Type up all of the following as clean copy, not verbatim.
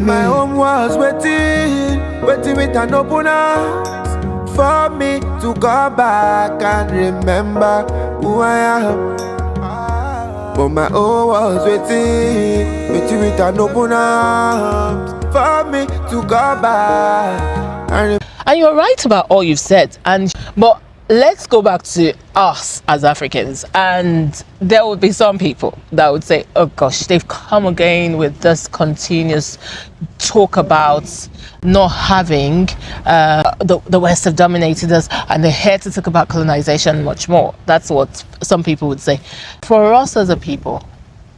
My home was waiting with an open arms for me to go back and remember who I am. But my home was waiting with an open arms for me to go back and you're right about all you've said, but let's go back to us as Africans, and there would be some people that would say, oh gosh, they've come again with this continuous talk about not having the West have dominated us, and they're here to talk about colonization and much more. That's what some people would say. For us as a people,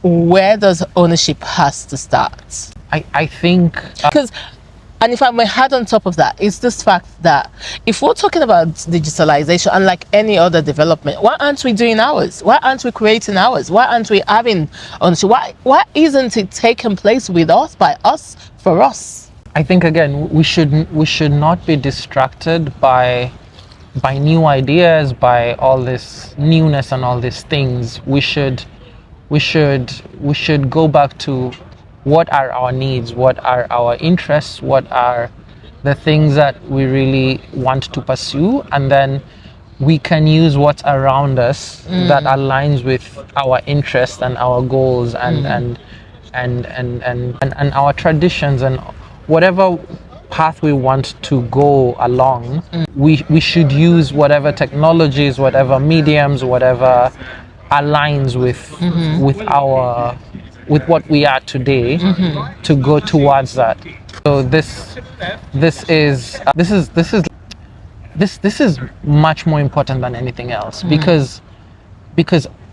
where does ownership has to start? I think because and if I may add on top of that, it's this fact that if we're talking about digitalization, unlike any other development, why aren't we doing ours? Why aren't we creating ours? Why aren't we having ownership? Why isn't it taking place with us, by us, for us? I think again we should not be distracted by new ideas, by all this newness and all these things. We should go back to what are our needs, what are our interests, what are the things that we really want to pursue, and then we can use what's around us that aligns with our interests and our goals and our traditions and whatever path we want to go along. We should use whatever technologies, whatever mediums, whatever aligns with what we are today to go towards that. So this is much more important than anything else, because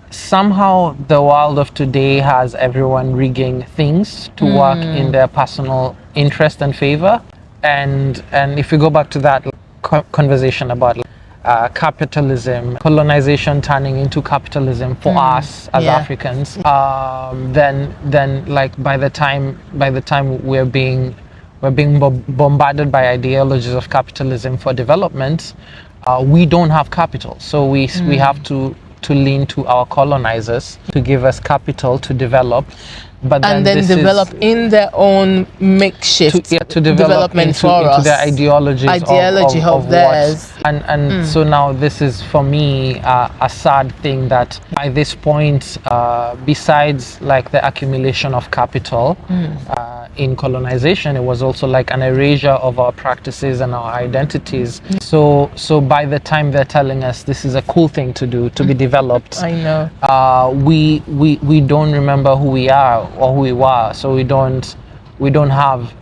somehow the world of today has everyone rigging things to work in their personal interest and favor, and if we go back to that conversation about capitalism, colonization turning into capitalism for us as Africans, then like by the time we're being bombarded by ideologies of capitalism for development, we don't have capital, so we have to lean to our colonizers to give us capital to develop, but then develop in their own makeshift to development into their ideology of theirs. And so now this is for me a sad thing that by this point, besides like the accumulation of capital in colonization, it was also like an erasure of our practices and our identities. So by the time they're telling us this is a cool thing to do, to be developed, I know, we don't remember who we are or who we were, so we don't have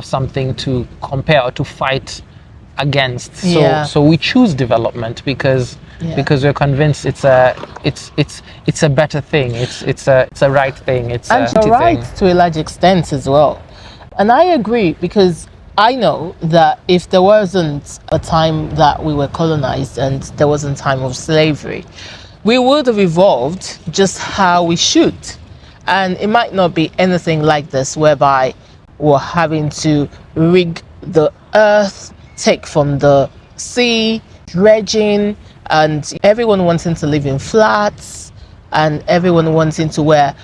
something to compare or to fight against. So we choose development because we're convinced it's a better thing, it's a right thing, it's and a right thing. To a large extent as well. And I agree, because I know that if there wasn't a time that we were colonized and there wasn't time of slavery, we would have evolved just how we should. And it might not be anything like this, whereby we're having to rig the earth, take from the sea, dredging, and everyone wanting to live in flats, and everyone wanting to work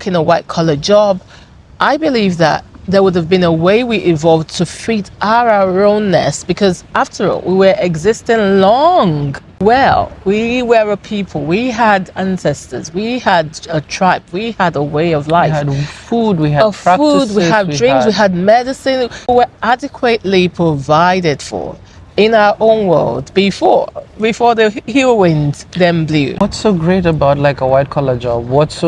in a white-collar job. I believe that there would have been a way we evolved to fit our ownness, because after all, we were existing long. Well, we were a people, we had ancestors, we had a tribe, we had a way of life. We had food, we had practices, we had drinks, we had medicine. We were adequately provided for in our own world before the hill wind then blew. What's so great about like a white collar job? It's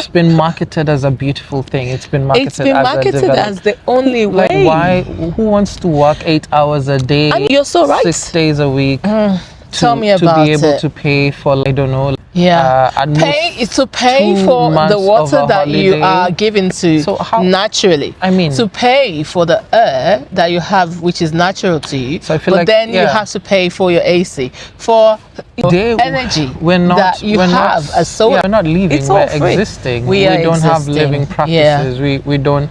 been marketed as a beautiful thing. It's been marketed as the only way. Like, why? Who wants to work 8 hours a day? And you're so right. 6 days a week. Tell me about to be able to pay for, I don't know. To pay for the water that you are given to naturally. I mean, to pay for the air that you have, which is natural to you. So I feel you have to pay for your AC, for energy that you have as solar. We're not living, we're existing. We don't have living practices. We don't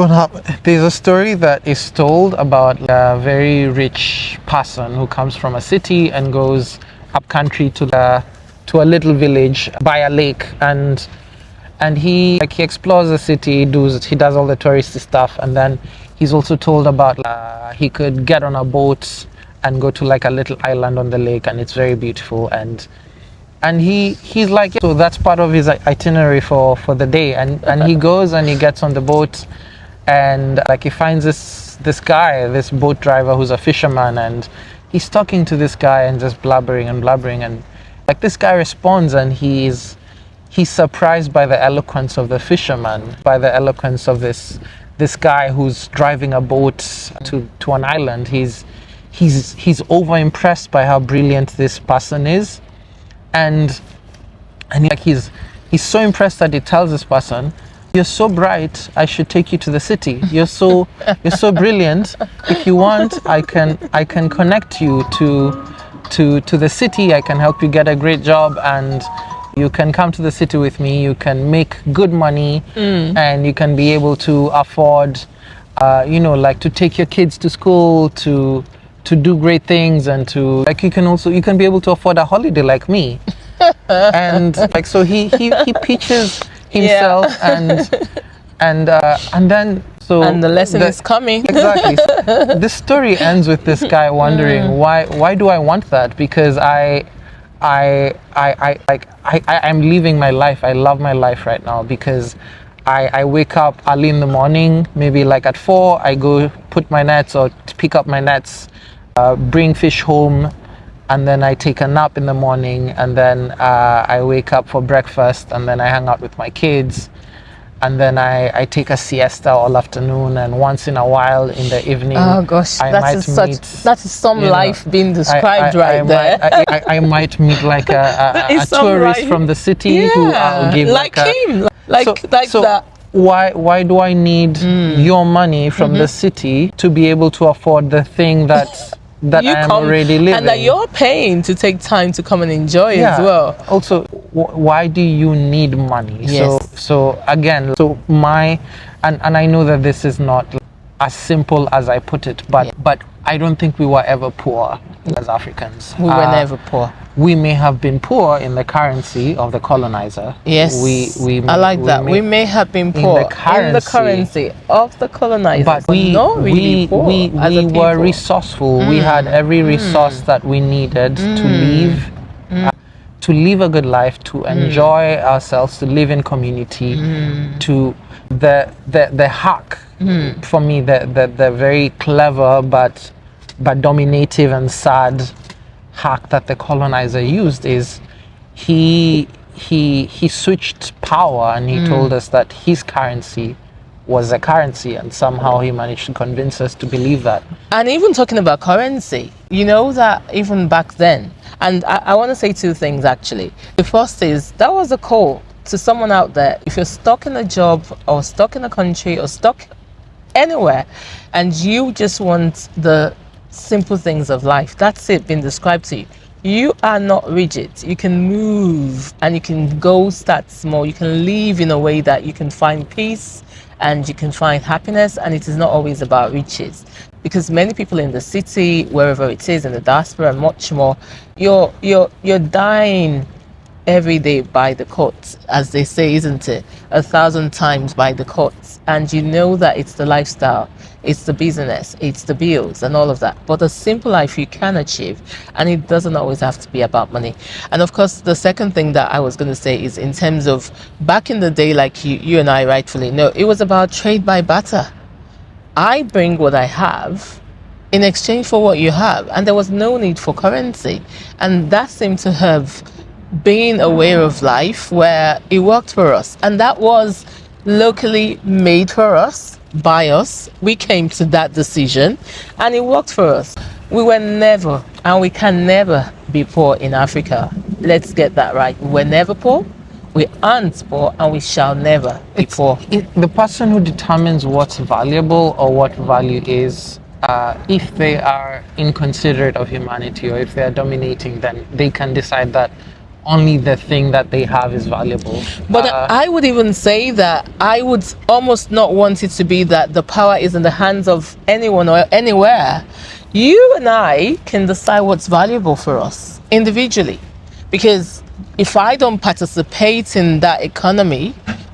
have. There's a story that is told about a very rich person who comes from a city and goes up country to a little village by a lake, and And he explores the city, he does all the touristy stuff, and then he's also told about he could get on a boat and go to like a little island on the lake, and it's very beautiful. And he's like, so that's part of his itinerary for the day. And he goes and he gets on the boat, and like he finds this guy, this boat driver who's a fisherman, and he's talking to this guy and just blabbering, and like this guy responds, and he's surprised by the eloquence of the fisherman, by the eloquence of this guy who's driving a boat to an island. He's over impressed by how brilliant this person is, and like he's so impressed that he tells this person, "You're so bright, I should take you to the city. You're so brilliant. If you want, I can connect you to the city. I can help you get a great job, and you can come to the city with me. You can make good money, and you can be able to afford, like to take your kids to school, to do great things, and to like you can be able to afford a holiday like me." And like so he pitches himself, and then the lesson is coming. Exactly. So this story ends with this guy wondering why do I want that? Because I'm living my life. I love my life right now because I wake up early in the morning, maybe like at 4, I go put my nets or pick up my nets, bring fish home, and then I take a nap in the morning, and then I wake up for breakfast, and then I hang out with my kids, and then I take a siesta all afternoon, and once in a while in the evening, that is some life being described there. I might meet like a tourist from the city who I'll give like him, that. Why do I need your money from the city to be able to afford the thing that I'm already living, and that you're paying to take time to come and enjoy as well? Also, why do you need money? Yes. So again, and I know that this is not as simple as I put it, but I don't think we were ever poor as Africans. We were never poor. We may have been poor in the currency of the colonizer. Yes, I like that. We may have been poor in the currency of the colonizer, but we were resourceful. We had every resource that we needed to live a good life, to enjoy ourselves, to live in community, to the hack for me, the very clever but dominative and sad hack that the colonizer used is he switched power, and he told us that his currency was a currency, and somehow he managed to convince us to believe that. And even talking about currency, you know that even back then, and I want to say 2 things actually. The first is that was a call to someone out there. If you're stuck in a job or stuck in a country or stuck anywhere, and you just want the simple things of life, that's it being described to you. You are not rigid. You can move, and you can go start small. You can live in a way that you can find peace and you can find happiness, and it is not always about riches. Because many people in the city, wherever it is, in the diaspora and much more, you're dying every day by the courts, as they say, isn't it? 1,000 times by the courts. And you know that it's the lifestyle, it's the business, it's the bills and all of that. But a simple life you can achieve, and it doesn't always have to be about money. And of course, the second thing that I was going to say is in terms of back in the day, like you and I rightfully know, it was about trade by barter. I bring what I have in exchange for what you have, and there was no need for currency. And that seemed to have been a way of life where it worked for us, and that was locally made for us, by us. We came to that decision, and it worked for us. We were never, and we can never be poor in Africa. Let's get that right. We're never poor, we aren't poor, and we shall never be poor. The person who determines what's valuable or what value is, if they are inconsiderate of humanity, or if they are dominating, then they can decide that only the thing that they have is valuable. But I would even say that I would almost not want it to be that the power is in the hands of anyone or anywhere. You and I can decide what's valuable for us individually. Because if I don't participate in that economy,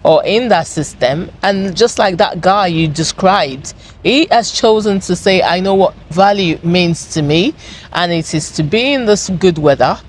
or in that system. And just like that guy you described, he has chosen to say, I know what value means to me, and it is to be in this good weather,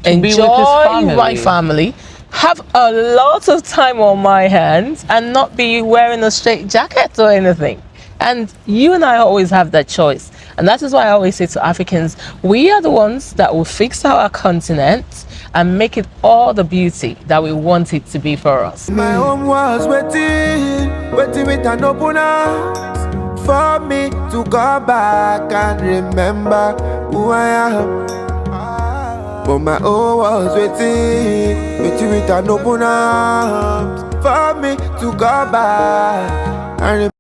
be with his enjoy my family, have a lot of time on my hands, and not be wearing a straight jacket or anything. And you and I always have that choice. And that is why I always say to Africans, we are the ones that will fix our continent and make it all the beauty that we want it to be for us. My home was waiting with an open arms for me to go back and remember who I am. But my home was waiting with an open arms for me to go back and remember.